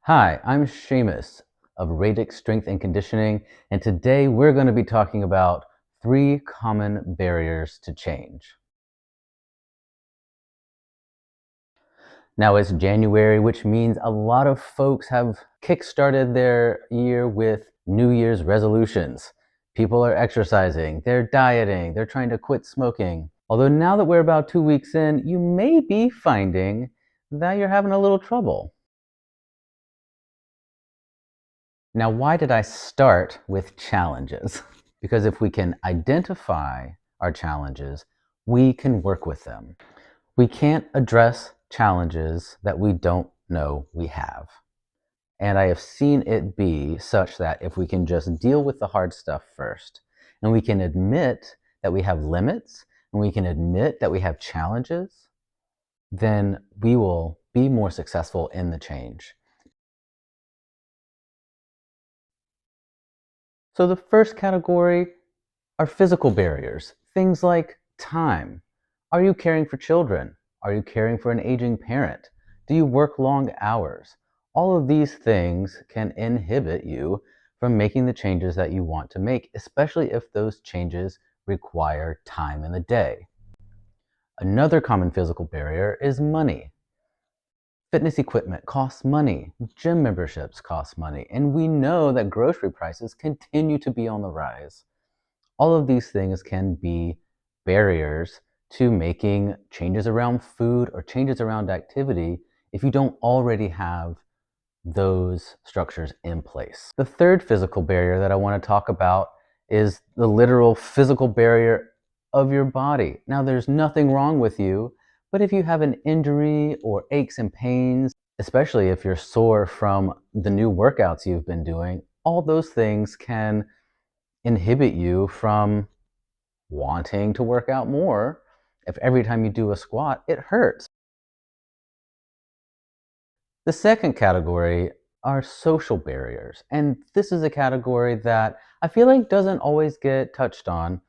Hi, I'm Seamus of Radix Strength and Conditioning, and today we're going to be talking about 3 common barriers to change. Now it's January, which means a lot of folks have kickstarted their year with New Year's resolutions. People are exercising, they're dieting, they're trying to quit smoking. Although now that we're about 2 weeks in, you may be finding that you're having a little trouble. Now, why did I start with challenges? Because if we can identify our challenges, we can work with them. We can't address challenges that we don't know we have. And I have seen it be such that if we can just deal with the hard stuff first, and we can admit that we have limits, and we can admit that we have challenges, then we will be more successful in the change. So the first category are physical barriers, things like time. Are you caring for children? Are you caring for an aging parent? Do you work long hours? All of these things can inhibit you from making the changes that you want to make, especially if those changes require time in the day. Another common physical barrier is money. Fitness equipment costs money, gym memberships cost money, and we know that grocery prices continue to be on the rise. All of these things can be barriers to making changes around food or changes around activity if you don't already have those structures in place. The third physical barrier that I want to talk about is the literal physical barrier of your body. Now, there's nothing wrong with you, but if you have an injury or aches and pains, especially if you're sore from the new workouts you've been doing, all those things can inhibit you from wanting to work out more if every time you do a squat, it hurts. The second category are social barriers. And this is a category that I feel like doesn't always get touched on,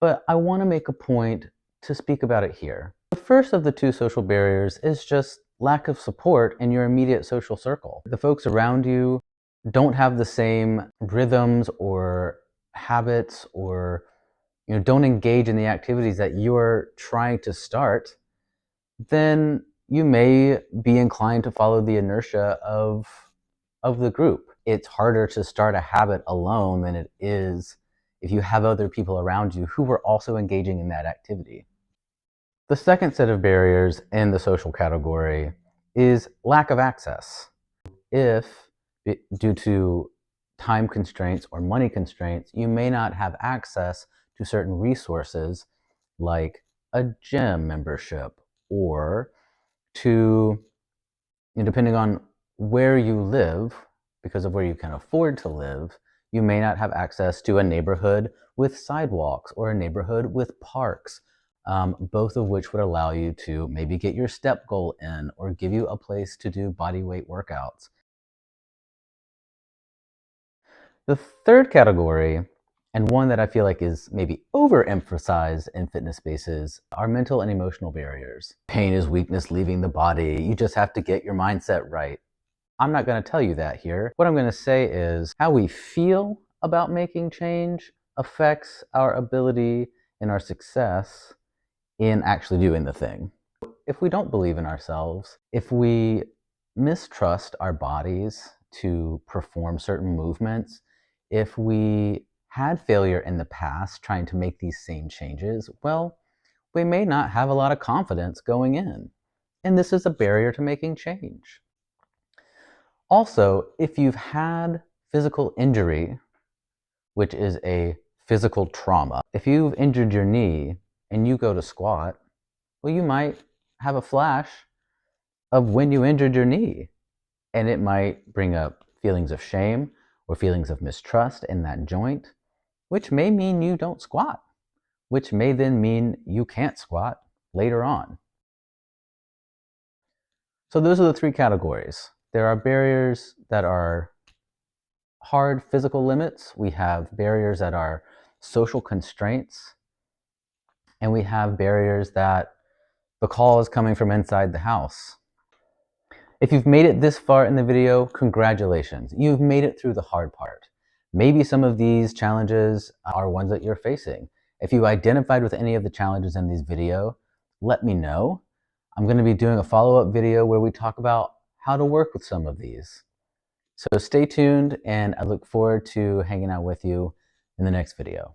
but I want to make a point to speak about it here. The first of the 2 social barriers is just lack of support in your immediate social circle. The folks around you don't have the same rhythms or habits or don't engage in the activities that you're trying to start, then you may be inclined to follow the inertia of the group. It's harder to start a habit alone than it is if you have other people around you who are also engaging in that activity. The second set of barriers in the social category is lack of access. If, due to time constraints or money constraints, you may not have access to certain resources like a gym membership or to, depending on where you live, because of where you can afford to live, you may not have access to a neighborhood with sidewalks or a neighborhood with parks, both of which would allow you to maybe get your step goal in or give you a place to do body weight workouts. The third category, and one that I feel like is maybe overemphasized in fitness spaces, are mental and emotional barriers. Pain is weakness leaving the body. You just have to get your mindset right. I'm not going to tell you that here. What I'm going to say is how we feel about making change affects our ability and our success in actually doing the thing. If we don't believe in ourselves, if we mistrust our bodies to perform certain movements, if we had failure in the past trying to make these same changes, well, we may not have a lot of confidence going in. And this is a barrier to making change. Also, if you've had physical injury, which is a physical trauma, if you've injured your knee and you go to squat, well, you might have a flash of when you injured your knee. And it might bring up feelings of shame or feelings of mistrust in that joint, which may mean you don't squat, which may then mean you can't squat later on. So those are the 3 categories. There are barriers that are hard physical limits. We have barriers that are social constraints. And we have barriers that the call is coming from inside the house. If you've made it this far in the video, congratulations. You've made it through the hard part. Maybe some of these challenges are ones that you're facing. If you identified with any of the challenges in this video, let me know. I'm going to be doing a follow-up video where we talk about how to work with some of these. So stay tuned, and I look forward to hanging out with you in the next video.